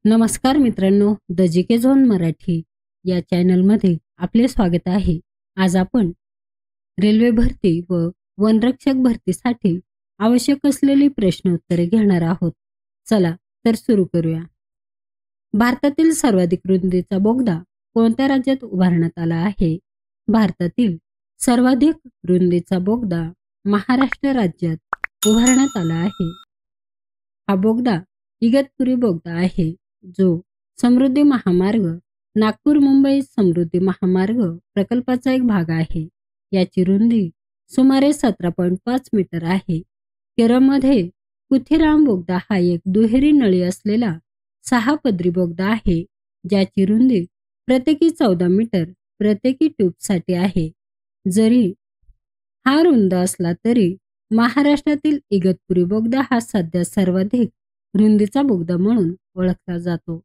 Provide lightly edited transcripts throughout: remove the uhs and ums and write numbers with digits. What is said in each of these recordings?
नमस्कार मित्रांनो, the GK zone Marathi या चॅनलमध्ये आपले स्वागत आहे. आज आपण रेल्वे भरती व वनरक्षक भरतीसाठी आवश्यक असलेली प्रश्न उत्तरे घेणार आहोत. चला तर सुरू करूया. भारतातील सर्वाधिक रुंदीचा बोगदा कोणत्या राज्यात उभारण्यात आला आहे? भारतातील सर्वाधिक रुंदीचा बोगदा महाराष्ट्र राज्यात उभारण्यात आला आहे. हा बोगदा इगतपुरी बोगदा आहे, जो समृद्धी महामार्ग नागपूर मुंबई समृद्धी महामार्ग प्रकल्पाचा एक भाग आहे. याची रुंदी सुमारे 17.5 मीटर आहे. केरळमध्ये कुथीराम बोगदा हा एक दुहेरी नळी असलेला 6 पदरी बोगदा आहे, ज्याची रुंदी प्रत्येकी 14 मीटर प्रत्येकी ट्यूबसाठी आहे. जरी हा रुंद असला तरी महाराष्ट्रातील इगतपुरी बोगदा हा सध्या सर्वाधिक रुंदीचा बोगदा म्हणून ओळखला जातो.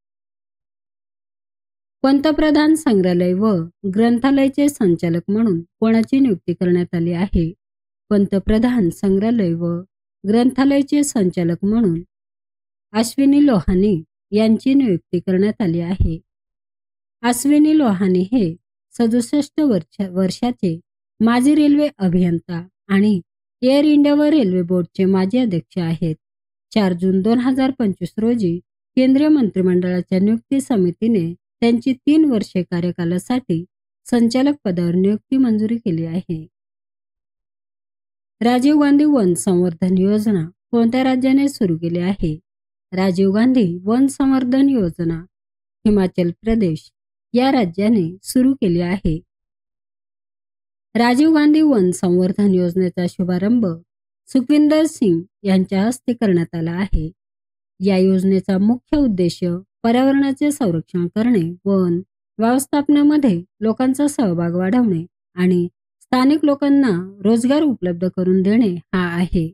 पंतप्रधान संग्रहालय व ग्रंथालयाचे संचालक म्हणून कोणाची नियुक्ती करण्यात आली आहे? पंतप्रधान संग्रहालय व ग्रंथालयाचे संचालक म्हणून अश्विनी लोहानी यांची नियुक्ती करण्यात आली आहे. अश्विनी लोहानी हे 67 वर्षाचे माजी रेल्वे अभियंता आणि एअर इंडिया व रेल्वे बोर्डचे माजी अध्यक्ष आहेत. 4 जून 2025 रोजी केंद्रीय मंत्रिमंडळाच्या नियुक्ती समितीने त्यांची 3 वर्षे कार्यकालासाठी संचालक पदावर नियुक्ती मंजुरी केली आहे. राजीव गांधी वन संवर्धन योजना कोणत्या राज्याने सुरू केली आहे? राजीव गांधी वन संवर्धन योजना हिमाचल प्रदेश या राज्याने सुरू केली आहे. राजीव गांधी वन संवर्धन योजनेचा शुभारंभ सुखविंदर सिंग यांच्या हस्ते करण्यात आला आहे. या योजनेचा मुख्य उद्देश पर्यावरणाचे संरक्षण करणे, वन व्यवस्थापनामध्ये लोकांचा सहभाग वाढवणे आणि स्थानिक लोकांना रोजगार उपलब्ध करून देणे हा आहे.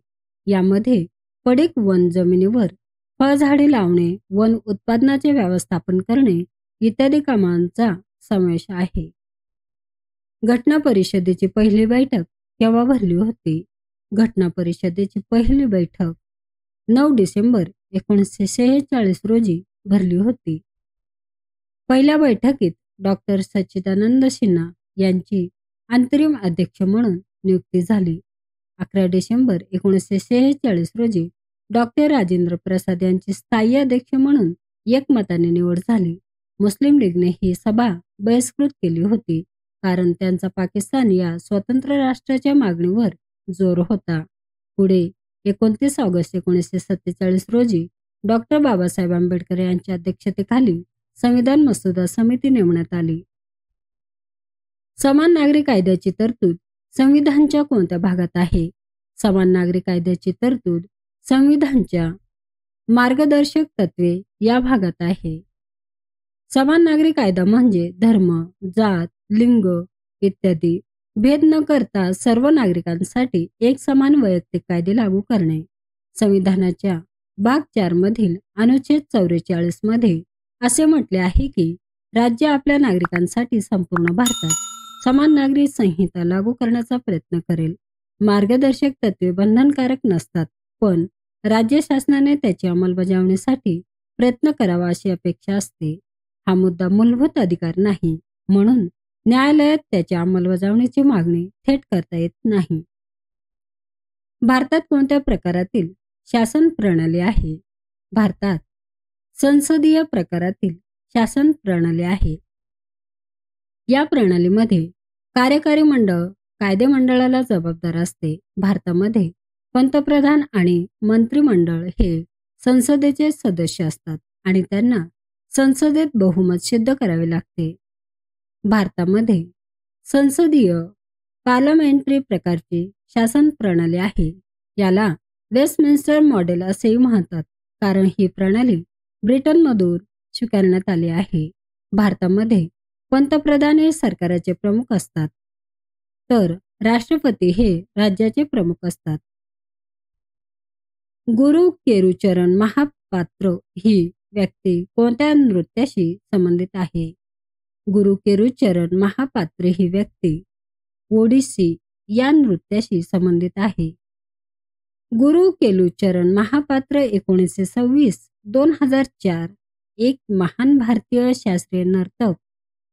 यामध्ये पडीक वन जमिनीवर फळझाडे लावणे, वन उत्पादनाचे व्यवस्थापन करणे इत्यादी कामांचा समावेश आहे. घटना परिषदेची पहिली बैठक केव्हा भरली होती? घटना परिषदेची पहिली बैठक 9 डिसेंबर 1946 रोजी भरली होती. पहिल्या बैठकीत डॉक्टर सच्चिदानंद सिन्हा यांची अंतरिम अध्यक्ष म्हणून नियुक्ती झाली. 11 डिसेंबर 1946 रोजी डॉक्टर राजेंद्र प्रसाद यांची स्थायी अध्यक्ष म्हणून एकमताने निवड झाली. मुस्लिम लीगने ही सभा बहिष्कृत केली होती, कारण त्यांचा पाकिस्तान या स्वतंत्र राष्ट्राच्या मागणीवर जोर होता. पुढे 29 ऑगस्ट 1947 रोजी डॉक्टर बाबासाहेब आंबेडकर यांच्या अध्यक्षतेखाली संविधान मसुदा समिती नेमण्यात आली. समान नागरी कायद्याची तरतूद संविधानाच्या कोणत्या भागात आहे? समान नागरी कायद्याची तरतूद संविधानाच्या मार्गदर्शक तत्वे या भागात आहे. समान नागरी कायदा म्हणजे धर्म, जात, लिंग इत्यादी भेद न करता सर्व नागरिकांसाठी एक समान वैयक्तिक कायदे लागू करणे. संविधानाच्या भाग 4 मधील अनुच्छेद 44 मध्ये असे म्हटले आहे की राज्य आपल्या नागरिकांसाठी संपूर्ण भारतात समान नागरी संहिता लागू करण्याचा प्रयत्न करेल. मार्गदर्शक तत्वे बंधनकारक नसतात, पण राज्य शासनाने त्याची अंमलबजावणीसाठी प्रयत्न करावा अशी अपेक्षा असते. हा मुद्दा मूलभूत अधिकार नाही, म्हणून न्यायालयात त्याच्या अंमलबजावणीची मागणी थेट करता येत नाही. भारतात कोणत्या प्रकारातील शासन प्रणाली आहे? भारतात संसदीय प्रकारातील शासन प्रणाली आहे. या प्रणालीमध्ये कार्यकारी मंडळ कायदेमंडळाला जबाबदार असते. भारतामध्ये पंतप्रधान आणि मंत्रिमंडळ हे संसदेचे सदस्य असतात आणि त्यांना संसदेत बहुमत सिद्ध करावे लागते. भारतामध्ये संसदीय पार्लमेंटरी प्रकारची शासन प्रणाली आहे. याला वेस्टमिन्स्टर मॉडेल असेही म्हणतात, कारण ही प्रणाली ब्रिटनमधून स्वीकारण्यात आली आहे. भारतामध्ये पंतप्रधान हे सरकारचे प्रमुख असतात, तर राष्ट्रपती हे राज्याचे प्रमुख असतात. गुरु केरुचरण महापात्र ही व्यक्ती कोणत्या नृत्याशी संबंधित आहे? गुरु केरुचरण महापात्र ही व्यक्ती ओडिसी या नृत्याशी संबंधित आहे. गुरु केलुचरण महापात्र 1926, 2004 एक महान भारतीय शास्त्रीय नर्तक,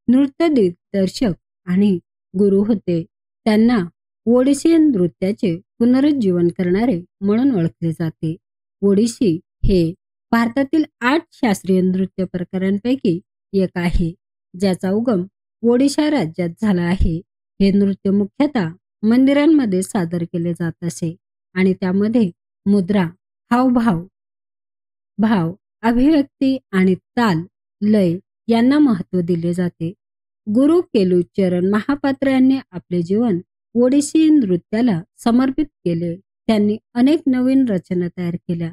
नृत्य दिग्दर्शक आणि गुरु होते. त्यांना ओडिसी नृत्याचे पुनरुज्जीवन करणारे म्हणून ओळखले जाते. ओडिसी हे भारतातील 8 शास्त्रीय नृत्य प्रकारांपैकी एक आहे, ज्याचा उगम ओडिशा राज्यात झाला आहे. हे नृत्य मुख्यतः मंदिरांमध्ये सादर केले जात असे आणि त्यामध्ये मुद्रा, हावभाव, अभिव्यक्ती आणि ताल, लय यांना महत्त्व दिले जाते. गुरु केलुचरण महापात्र यांनी आपले जीवन ओडिसी नृत्याला समर्पित केले. त्यांनी अनेक नवीन रचना तयार केल्या.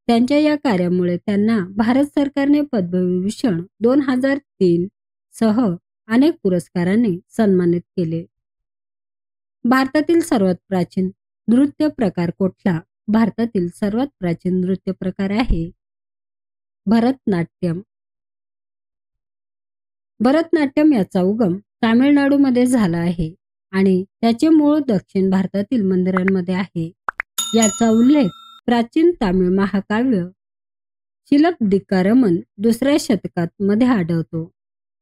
त्यांच्या या कार्यामुळे त्यांना भारत सरकारने पद्मविभूषण 2003 सह अनेक पुरस्कारांनी सन्मानित केले. भारतातील सर्वात प्राचीन नृत्य प्रकार कुठला? भारतातील सर्वात प्राचीन नृत्य प्रकार आहे भरतनाट्यम. भरतनाट्यम याचा उगम तामिळनाडूमध्ये झाला आहे आणि त्याचे मूळ दक्षिण भारतातील मंदिरांमध्ये आहे. याचा उल्लेख प्राचीन तामिळ महाकाव्य शिलप्पदिकारमन 2ऱ्या शतकात मध्ये आढळतो.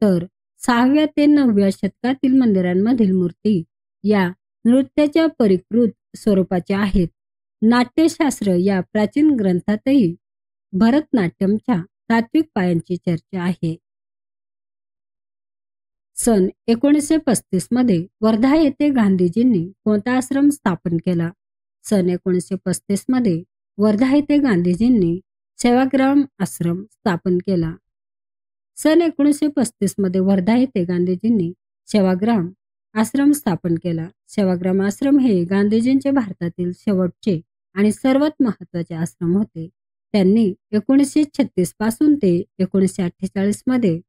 तर 6व्या ते 9व्या शतकातील मंदिरांमधील मूर्ती या नृत्याच्या परिष्कृत स्वरूपाच्या आहेत. नाट्यशास्त्र या प्राचीन ग्रंथातही भरतनाट्यमच्या तात्विक पायांची चर्चा आहे. सन 1935 मध्ये वर्धा येथे गांधीजींनी कोणता आश्रम स्थापन केला? सन 1935 मध्ये वर्धा येथे गांधीजींनी सेवाग्राम आश्रम स्थापन केला. सन 1935 मध्ये वर्धा येथे गांधीजींनी सेवाग्राम आश्रम स्थापन केला. सेवाग्राम आश्रम हे गांधीजींचे भारतातील शेवटचे आणि सर्वात महत्त्वाचे आश्रम होते. त्यांनी 1936 पासून ते 1948 मध्ये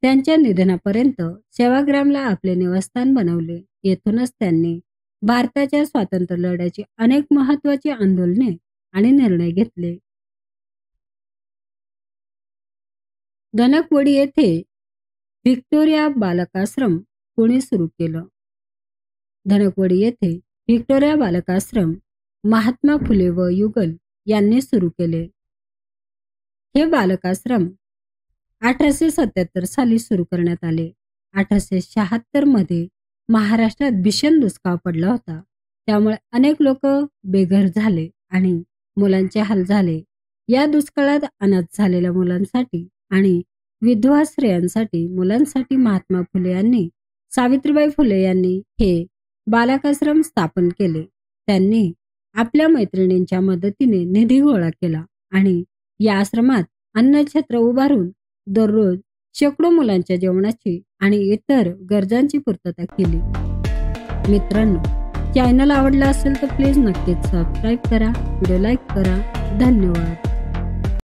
त्यांच्या निधनापर्यंत सेवाग्रामला आपले निवासस्थान बनवले. येथूनच त्यांनी भारताच्या स्वातंत्र्य लढ्याची अनेक महत्त्वाची आंदोलने आणि निर्णय घेतले. धनकवडी येथे व्हिक्टोरिया बालकाश्रम कोणी सुरू केलं? धनकवडी येथे व्हिक्टोरिया बालकाश्रम महात्मा फुले व युगल यांनी सुरू केले. हे बालकाश्रम 1877 साली सुरू करण्यात आले. 1876 मध्ये महाराष्ट्रात भीषण दुष्काळ पडला होता. त्यामुळे अनेक लोक बेघर झाले आणि मुलांचे हाल झाले. या दुष्काळात अनाथ झालेल्या मुलांसाठी आणि विधवा स्त्रियांसाठी मुलांसाठी महात्मा फुले यांनी सावित्रीबाई फुले यांनी हे बालकाश्रम स्थापन केले. त्यांनी आपल्या मैत्रिणींच्या मदतीने निधी गोळा केला आणि या आश्रमात अन्नछत्र उभारून दररोज शेकडो मुलांच्या जेवणाची आणि इतर गरजांची पूर्तता केली. मित्रांनो, चॅनल आवडला असेल तर प्लीज नक्कीच सबस्क्राईब करा, व्हिडिओ लाईक करा. धन्यवाद.